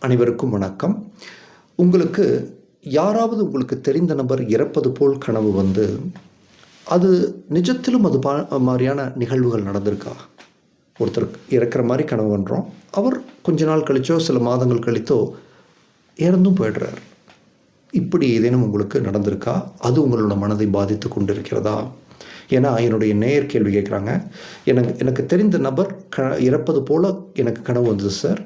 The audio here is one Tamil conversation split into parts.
அனைவருக்கும் வணக்கம். உங்களுக்கு யாராவது உங்களுக்கு தெரிந்த நபர் இறப்பது போல் கனவு வந்து, அது நிஜத்திலும் அது மாதிரியான நிகழ்வுகள் நடந்திருக்கா? ஒருத்தர் இறக்குற மாரி கனவு கண்டோம். அவர் கொஞ்ச நாள் கழிச்சோ, சில மாதங்கள் கழித்தோ இறந்தும் போயிடுறார். இப்படி ஏதேனும் உங்களுக்கு நடந்திருக்கா? அது உங்களோட மனதை பாதித்து கொண்டிருக்கிறதா? ஏன்னா என்னுடைய நேயர் கேள்வி கேட்குறாங்க. எனக்கு தெரிந்த நபர் இறப்பது போல் எனக்கு கனவு வந்தது சார்.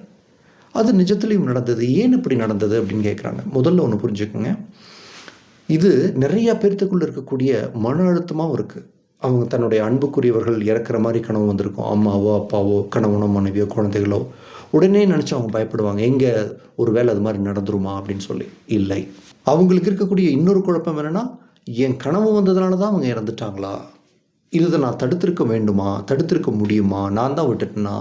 அது நிஜத்துலேயும் நடந்தது. ஏன் இப்படி நடந்தது அப்படின்னு கேட்குறாங்க. முதல்ல ஒன்று புரிஞ்சுக்கோங்க. இது நிறையா பேர்த்துக்குள்ளே இருக்கக்கூடிய மன அழுத்தமாகவும் இருக்குது. அவங்க தன்னுடைய அன்புக்குரியவர்கள் இறக்குற மாதிரி கனவு வந்திருக்கும். அம்மாவோ அப்பாவோ கணவனோ மனைவியோ குழந்தைகளோ உடனே நினச்சி அவங்க பயப்படுவாங்க. எங்கே ஒரு வேளை அது மாதிரி நடந்துருமா அப்படின்னு சொல்லி. இல்லை, அவங்களுக்கு இருக்கக்கூடிய இன்னொரு குழப்பம் என்னென்னா, என் கனவு வந்ததுனால தான் அவங்க இறந்துட்டாங்களா, இதை நான் தடுத்திருக்க வேண்டுமா, தடுத்திருக்க முடியுமா, நான் தான் விட்டுட்டேன்னா,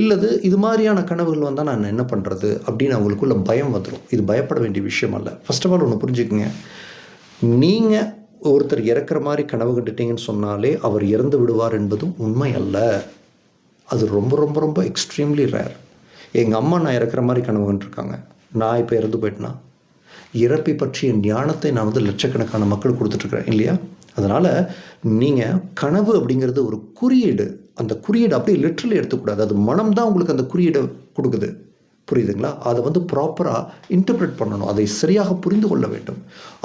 இல்லது இது மாதிரியான கனவுகள் வந்தால் நான் என்ன பண்ணுறது அப்படின்னு அவங்களுக்குள்ள பயம் வந்துடும். இது பயப்பட வேண்டிய விஷயம் அல்ல. ஃபர்ஸ்ட் ஆஃப் ஆல் ஒன்று புரிஞ்சுக்குங்க. நீங்கள் ஒருத்தர் இறக்குற மாதிரி கனவு கண்டுட்டீங்கன்னு சொன்னாலே அவர் இறந்து விடுவார் என்பதும் உண்மை அல்ல. அது ரொம்ப ரொம்ப ரொம்ப எக்ஸ்ட்ரீம்லி ரேர். எங்கள் அம்மா நான் இறக்குற மாதிரி கனவு கண்டுருக்காங்க. நான் இப்போ இறந்து போயிட்டேன்னா, இறப்பை பற்றிய ஞானத்தை நான் வந்து லட்சக்கணக்கான மக்கள் கொடுத்துட்ருக்குறேன் இல்லையா? அதனால் நீங்கள் கனவு அப்படிங்கிறது ஒரு குறியீடு. அந்த குறியீடு அப்படியே லிட்ரலி எடுத்துக்கூடாது. அது மனம் தான் உங்களுக்கு அந்த குறியீடை கொடுக்குது. புரியுதுங்களா? அதை வந்து ப்ராப்பராக இன்டர்பிரேட் பண்ணணும். அதை சரியாக புரிந்து கொள்ள வேண்டும்.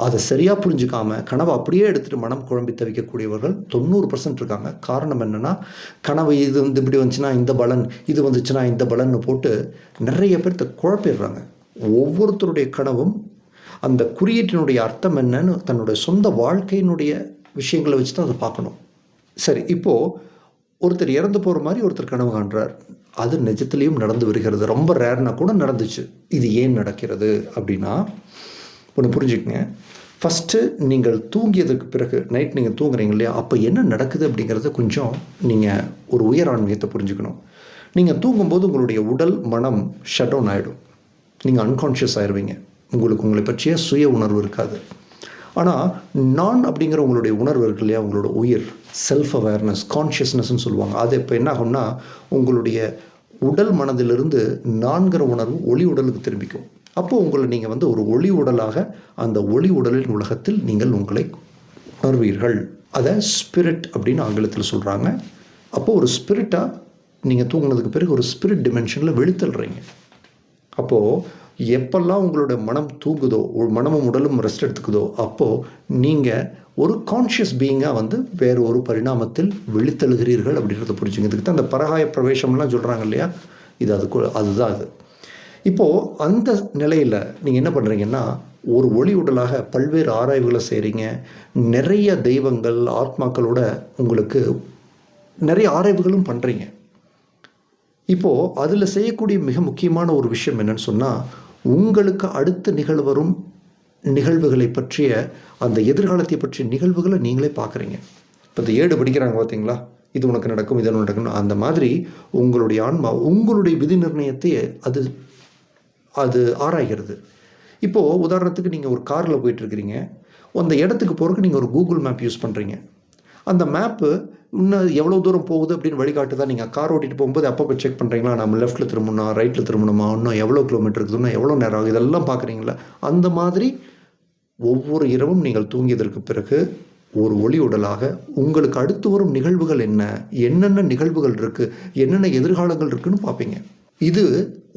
அதை சரியாக புரிஞ்சுக்காமல் கனவை அப்படியே எடுத்துகிட்டு மனம் குழம்பி தவிக்கக்கூடியவர்கள் 90% இருக்காங்க. காரணம் என்னென்னா, கனவு இது வந்து இப்படி வந்துச்சுன்னா இந்த பலன், இது வந்துச்சுன்னா இந்த பலன்னு போட்டு நிறைய பேர்த்த குழப்பிடுறாங்க. ஒவ்வொருத்தருடைய கனவும் அந்த குறியீட்டினுடைய அர்த்தம் என்னன்னு தன்னுடைய சொந்த வாழ்க்கையினுடைய விஷயங்களை வச்சு தான் அதை பார்க்கணும். சரி, இப்போது ஒருத்தர் இறந்து போகிற மாதிரி ஒருத்தர் கனவு காண்றார். அது நிஜத்துலேயும் நடந்து வருகிறது. ரொம்ப ரேர்னா கூட நடந்துச்சு. இது ஏன் நடக்கிறது அப்படின்னா, ஒன்று புரிஞ்சுக்கங்க. ஃபஸ்ட்டு நீங்கள் தூங்கியதுக்கு பிறகு நைட் நீங்கள் தூங்குறீங்க இல்லையா, அப்போ என்ன நடக்குது அப்படிங்கிறத கொஞ்சம் நீங்கள் ஒரு உயர் ஆன்மீகத்தை புரிஞ்சுக்கணும். நீங்கள் தூங்கும்போது உங்களுடைய உடல் மனம் ஷட் டவுன் ஆகிடும். நீங்கள் அன்கான்ஷியஸ் ஆயிடுவீங்க. உங்களுக்கு உங்களை பற்றிய சுய உணர்வு இருக்காது. ஆனால் நான் அப்படிங்கிற உங்களுடைய உணர்வு இருக்கு இல்லையா, உங்களோட உயிர், செல்ஃப் அவேர்னஸ், கான்ஷியஸ்னஸ்ன்னு சொல்லுவாங்க. அது இப்போ என்ன ஆகும்னா, உங்களுடைய உடல் மனதிலிருந்து நான்கிற உணர்வு ஒளி உடலுக்கு திரும்பிக்கும். அப்போது உங்களை நீங்கள் வந்து ஒரு ஒளி உடலாக அந்த ஒளி உடலின் உலகத்தில் நீங்கள் உங்களை உணர்வீர்கள். அதை ஸ்பிரிட் அப்படின்னு ஆங்கிலத்தில் சொல்கிறாங்க. அப்போது ஒரு ஸ்பிரிட்டாக நீங்கள் தூங்கினதுக்கு பிறகு ஒரு ஸ்பிரிட் டிமென்ஷனில் வெளித்தள்ளுறீங்க. அப்போது எப்பெல்லாம் உங்களோட மனம் தூங்குதோ, மனமும் உடலும் ரெஸ்ட் எடுத்துக்குதோ, அப்போது நீங்கள் ஒரு கான்ஷியஸ் பீயிங்காக வந்து வேறு ஒரு பரிணாமத்தில் வெளித்தழுகிறீர்கள் அப்படின்றத புரிஞ்சுங்க. இதுக்கு தான் அந்த பரகாய பிரவேசம்லாம் சொல்கிறாங்க இல்லையா, இது அதுதான் அது. இப்போது அந்த நிலையில் நீங்கள் என்ன பண்ணுறீங்கன்னா, ஒரு ஒளி உடலாக பல்வேறு ஆராய்வுகளை செய்கிறீங்க. நிறைய தெய்வங்கள் ஆத்மாக்களோட உங்களுக்கு நிறைய ஆராய்வுகளும் பண்ணுறீங்க. இப்போது அதில் செய்யக்கூடிய மிக முக்கியமான ஒரு விஷயம் என்னன்னு சொன்னால், உங்களுக்கு அடுத்து நிகழ்வரும் நிகழ்வுகளை பற்றிய அந்த எதிர்காலத்தை பற்றிய நிகழ்வுகளை நீங்களே பார்க்குறீங்க. இப்போ இந்த ஏடு படிக்கிறாங்க பார்த்தீங்களா, இது உனக்கு நடக்கும், இது நடக்கணும், அந்த மாதிரி உங்களுடைய ஆன்மா உங்களுடைய விதி நிர்ணயத்தை அது ஆராய்கிறது. இப்போது உதாரணத்துக்கு நீங்கள் ஒரு காரில் போயிட்டுருக்கிறீங்க. அந்த இடத்துக்கு போகிறதுக்கு நீங்கள் ஒரு கூகுள் மேப் யூஸ் பண்ணுறீங்க. அந்த மேப்பு இன்னும் எவ்வளோ தூரம் போகுது அப்படின்னு வழிகாட்டு தான். நீங்கள் கார் ஓட்டிகிட்டு போகும்போது அப்போ செக் பண்ணுறீங்களா, நம்ம லெஃப்ட்டில் திரும்பணும், ரைட்டில் திரும்பணுமா, இன்னும் எவ்வளோ கிலோமீட்டர் இருக்குதுன்னா எவ்வளோ நேரம் ஆகும், இதெல்லாம் பார்க்குறீங்களா? அந்த மாதிரி ஒவ்வொரு இரவும் நீங்கள் தூங்கியதற்கு பிறகு ஒரு ஒளி உடலாக உங்களுக்கு அடுத்து வரும் நிகழ்வுகள் என்னென்ன நிகழ்வுகள் இருக்குது, என்னென்ன எதிர்காலங்கள் இருக்குதுன்னு பார்ப்பீங்க. இது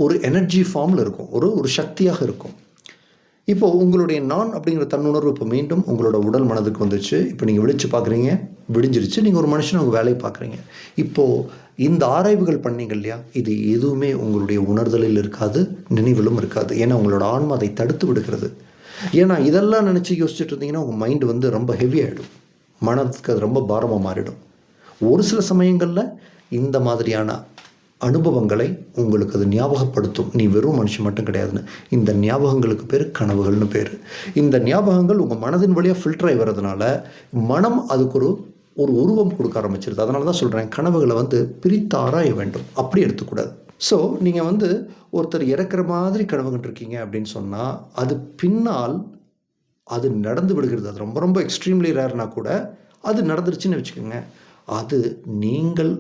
ஒரு எனர்ஜி ஃபார்மில் இருக்கும், ஒரு சக்தியாக இருக்கும். இப்போது உங்களுடைய நான் அப்படிங்கிற தன்னுணர்வு இப்போ மீண்டும் உங்களோட உடல் மனதுக்கு வந்துச்சு. இப்போ நீங்கள் விழிச்சு பார்க்குறீங்க, விடிஞ்சிருச்சு, நீங்கள் ஒரு மனுஷன் உங்கள் வேலையை பார்க்குறீங்க. இப்போது இந்த ஆராய்வுகள் பண்ணீங்க இல்லையா, இது எதுவுமே உங்களுடைய உணர்தலில் இருக்காது, நினைவிலும் இருக்காது. ஏன்னா உங்களோட ஆன்மா அதை தடுத்து விடுகிறது. ஏன்னா இதெல்லாம் நினச்சி யோசிச்சுட்டு இருந்தீங்கன்னா உங்கள் மைண்டு வந்து ரொம்ப ஹெவி ஆகிடும், மனதுக்கு அது ரொம்ப பாரமாக மாறிடும். ஒரு சில சமயங்களில் இந்த மாதிரியான அனுபவங்களை உங்களுக்கு அது ஞாபகப்படுத்தும். நீ வெறும் மனுஷன் மட்டும் கிடையாதுன்னு. இந்த ஞாபகங்களுக்கு பேர் கனவுகள்னு பேர். இந்த ஞாபகங்கள் உங்கள் மனதின் வழியாக ஃபில்டர் ஆகி வர்றதுனால மனம் அதுக்கு ஒரு உருவம் கொடுக்க ஆரம்பிச்சிருது. அதனால தான் சொல்கிறேன், கனவுகளை வந்து பிரித்து ஆராய வேண்டும், அப்படி எடுத்துக்கூடாது. ஸோ நீங்கள் வந்து ஒருத்தர் இறக்குற மாதிரி கனவு கண்டிருக்கீங்க அப்படின்னு சொன்னால், அது பின்னால் அது நடந்து விடுகிறது. அது ரொம்ப ரொம்ப எக்ஸ்ட்ரீம்லி ரேர்னா கூட அது நடந்துருச்சுன்னு வச்சுக்கோங்க. அது நீங்கள்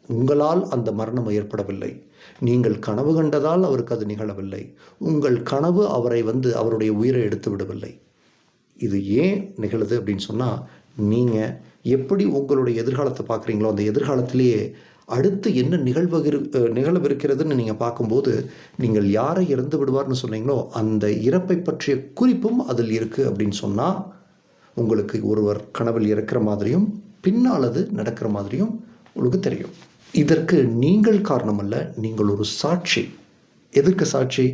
உங்களால் அந்த மரணம் ஏற்படவில்லை. நீங்கள் கனவு கண்டதால் அவருக்கு அது நிகழவில்லை. உங்கள் கனவு அவரை அவருடைய உயிரை எடுத்து விடவில்லை. இது ஏன் நிகழுது அப்படின்னு சொன்னால், நீங்கள் எப்படி உங்களுடைய எதிர்காலத்தை பார்க்குறீங்களோ அந்த எதிர்காலத்திலேயே அடுத்து என்ன நிகழவிருக்கிறதுன்னு நீங்கள் பார்க்கும்போது, நீங்கள் யாரை இறந்து விடுவார்னு சொன்னீங்களோ அந்த இறப்பை பற்றிய குறிப்பும் அதில் இருக்குது அப்படின்னு சொன்னால், உங்களுக்கு ஒருவர் கனவில் இறக்கிற மாதிரியும் பின்னால் அது நடக்கிற மாதிரியும் உங்களுக்கு தெரியும். இதற்கு நீங்கள் காரணம் அல்ல, நீங்கள் ஒரு சாட்சி. எதுக்கு சாட்சி?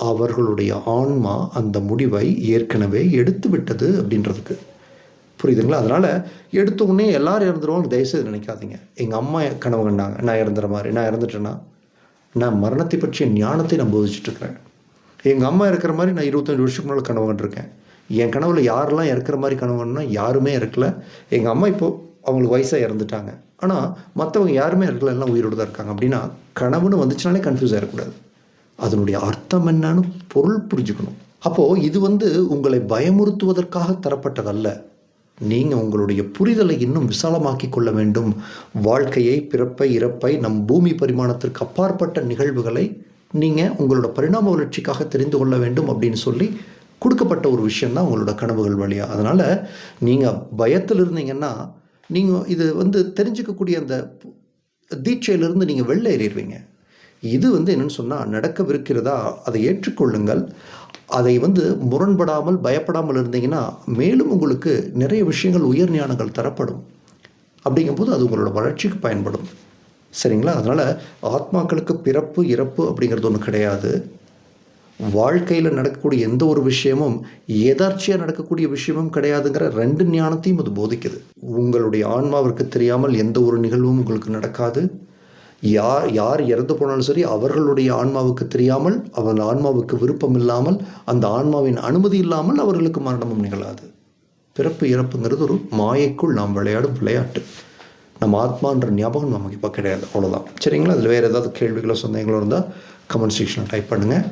அவர்களுடைய ஆன்மா அந்த முடிவை ஏற்கனவே எடுத்து விட்டது அப்படின்றதுக்கு. புரியுதுங்களா? அதனால் எடுத்த உடனே எல்லோரும் இறந்துருவாங்க தயவுசெய்து நினைக்காதீங்க. எங்கள் அம்மா கனவு கண்டாங்க, நான் இறந்துற மாதிரி. நான் இறந்துட்டேன்னா நான் மரணத்தை பற்றிய ஞானத்தை நான் போதிச்சுட்ருக்கிறேன். எங்கள் அம்மா இருக்கிற மாதிரி நான் 25 வருஷத்துக்கு முன்னால் கனவு கண்டிருக்கேன். என் கனவில் யாரெல்லாம் இறக்குற மாதிரி கனவு கண்டனா யாருமே இறக்கல. எங்கள் அம்மா இப்போது அவங்களுக்கு வயசாக இறந்துட்டாங்க. ஆனால் மற்றவங்க யாருமே இறக்கல, எல்லாம் உயிரோடு தான் இருக்காங்க. அப்படின்னா கனவுன்னு வந்துச்சுனாலே கன்ஃபியூஸ் ஆகிடக்கூடாது. அதனுடைய அர்த்தம் என்னன்னு பொருள் புரிஞ்சுக்கணும். அப்போது இது உங்களை பயமுறுத்துவதற்காக தரப்பட்டதல்ல. நீங்கள் உங்களுடைய புரிதலை இன்னும் விசாலமாக்கி கொள்ள வேண்டும். வாழ்க்கையை, பிறப்பை, இறப்பை, நம் பூமி பரிமாணத்திற்கு அப்பாற்பட்ட நிகழ்வுகளை நீங்கள் உங்களோட பரிணாம வளர்ச்சிக்காக தெரிந்து கொள்ள வேண்டும் அப்படின்னு சொல்லி கொடுக்கப்பட்ட ஒரு விஷயந்தான் உங்களோட கனவுகள் வழியாக. அதனால் நீங்கள் பயத்தில் இருந்தீங்கன்னா நீங்கள் இது தெரிஞ்சிக்கக்கூடிய அந்த தீட்சையிலிருந்து நீங்கள் வெளில ஏறிடுவீங்க. இது என்னென்னு சொன்னால், நடக்கவிருக்கிறதா அதை ஏற்றுக்கொள்ளுங்கள். அதை முரண்படாமல் பயப்படாமல் இருந்தீங்கன்னா மேலும் உங்களுக்கு நிறைய விஷயங்கள் உயர் ஞானங்கள் தரப்படும். அப்படிங்கும்போது அது உங்களோட வளர்ச்சிக்கு பயன்படும். சரிங்களா? அதனால் ஆத்மாக்களுக்கு பிறப்பு இறப்பு அப்படிங்கிறது ஒன்று கிடையாது. வாழ்க்கையில் நடக்கக்கூடிய எந்த ஒரு விஷயமும் எதார்ச்சியாக நடக்கக்கூடிய விஷயமும் கிடையாதுங்கிற 2 ஞானத்தையும் அது போதிக்குது. உங்களுடைய ஆன்மாவிற்கு தெரியாமல் எந்த ஒரு நிகழ்வும் உங்களுக்கு நடக்காது. யார் இறந்து போனாலும் சரி, அவர்களுடைய ஆன்மாவுக்கு தெரியாமல், அவன் ஆன்மாவுக்கு விருப்பம் இல்லாமல், அந்த ஆன்மாவின் அனுமதி இல்லாமல் அவர்களுக்கு மரணமும் நிகழாது. பிறப்பு இறப்புங்கிறது ஒரு மாயைக்குள் நாம் விளையாடும் விளையாட்டு. நம்ம ஆத்மான்ற ஞாபகம் நமக்கு இப்போ கிடையாது. அவ்வளோதான். சரிங்களா? அதில் வேறு ஏதாவது கேள்விகளோ சந்தேகங்களோ இருந்தால் கமெண்ட் செக்ஷனில் டைப் பண்ணுங்கள்.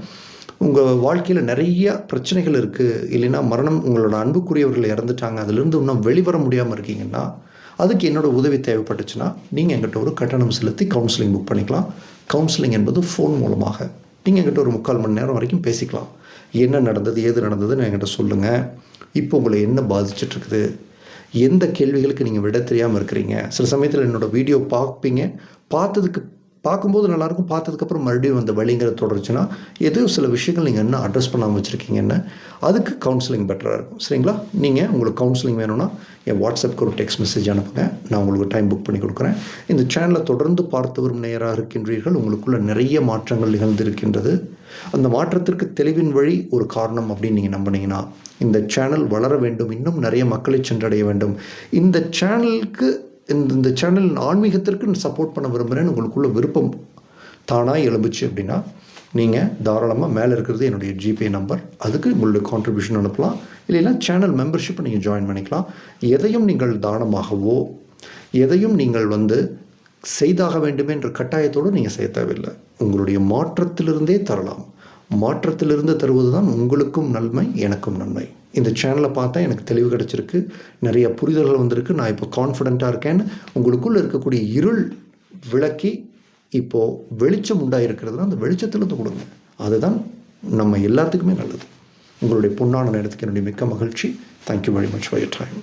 உங்கள் வாழ்க்கையில் நிறைய பிரச்சனைகள் இருக்குது, இல்லைன்னா மரணம், உங்களோட அன்புக்குரியவர்கள் இறந்துட்டாங்க, அதிலிருந்து இன்னும் வெளிவர முடியாமல் இருக்கீங்கன்னா, அதுக்கு என்னோடய உதவி தேவைப்பட்டுச்சுன்னா நீங்கள் எங்கிட்ட ஒரு கட்டணம் செலுத்தி கவுன்சிலிங் புக் பண்ணிக்கலாம். கவுன்சிலிங் என்பது ஃபோன் மூலமாக நீங்கள் எங்கிட்ட ஒரு 3/4 மணி நேரம் வரைக்கும் பேசிக்கலாம். என்ன நடந்தது, ஏது நடந்ததுன்னு என்கிட்ட சொல்லுங்கள். இப்போ உங்களை என்ன பாதிச்சிட்ருக்குது, எந்த கேள்விகளுக்கு நீங்கள் விட தெரியாமல் இருக்கிறீங்க. சில சமயத்தில் என்னோடய வீடியோ பார்க்கும்போது நல்லாயிருக்கும், பார்த்ததுக்கப்புறம் மறுபடியும் அந்த வழிங்கிற தொடர்ச்சுன்னா ஏதோ சில விஷயங்கள் நீங்கள் என்ன அட்ரஸ் பண்ணாமல் வச்சுருக்கீங்கன்னு, அதுக்கு கவுன்சிலிங் பெட்டராக இருக்கும். சரிங்களா? நீங்கள் உங்களுக்கு கவுன்சிலிங் வேணும்னா என் வாட்ஸ்அப்புக்கு ஒரு டெக்ஸ்ட் மெசேஜ் அனுப்புங்க. நான் உங்களுக்கு டைம் புக் பண்ணி கொடுக்குறேன். இந்த சேனலை தொடர்ந்து பார்த்து வரும் நேயராக இருக்கின்றீர்கள். உங்களுக்குள்ள நிறைய மாற்றங்கள் நிகழ்ந்திருக்கின்றது. அந்த மாற்றத்திற்கு தெளிவின் வழி ஒரு காரணம் அப்படின்னு நீங்கள் நம்பினீங்கன்னா, இந்த சேனல் வளர வேண்டும், இன்னும் நிறைய மக்களை சென்றடைய வேண்டும். இந்த சேனல் ஆன்மீகத்திற்கு சப்போர்ட் பண்ண விரும்புகிறேன்னு உங்களுக்குள்ள விருப்பம் தானாக எழும்புச்சு அப்படின்னா, நீங்கள் தாராளமாக மேலே இருக்கிறது என்னுடைய ஜிபே நம்பர். அதுக்கு உங்களுடைய கான்ட்ரிபியூஷன் அனுப்பலாம். இல்லைன்னா சேனல் மெம்பர்ஷிப்பை நீங்கள் ஜாயின் பண்ணிக்கலாம். எதையும் நீங்கள் தானமாகவோ, எதையும் நீங்கள் செய்தாக வேண்டுமே என்ற கட்டாயத்தோடு நீங்கள் செய்ய தேவையில்லை. உங்களுடைய மாற்றத்திலிருந்தே தரலாம். மாற்றத்திலிருந்து தருவது தான் உங்களுக்கும் நன்மை, எனக்கும் நன்மை. இந்த சேனலை பார்த்தா எனக்கு தெளிவு கிடச்சிருக்கு, நிறைய புரிதல்கள் வந்திருக்கு. நான் இப்போ கான்ஃபிடெண்ட்டாக இருக்கேன்னு உங்களுக்குள்ளே இருக்கக்கூடிய இருள் விளக்கி இப்போது வெளிச்சம் உண்டாயிருக்கிறதுனா அந்த வெளிச்சத்திலிருந்து கொடுங்க. அதுதான் நம்ம எல்லாத்துக்குமே நல்லது. உங்களுடைய பொன்னான நேரத்துக்கு என்னுடைய மிக்க மகிழ்ச்சி. Thank you very much for your time.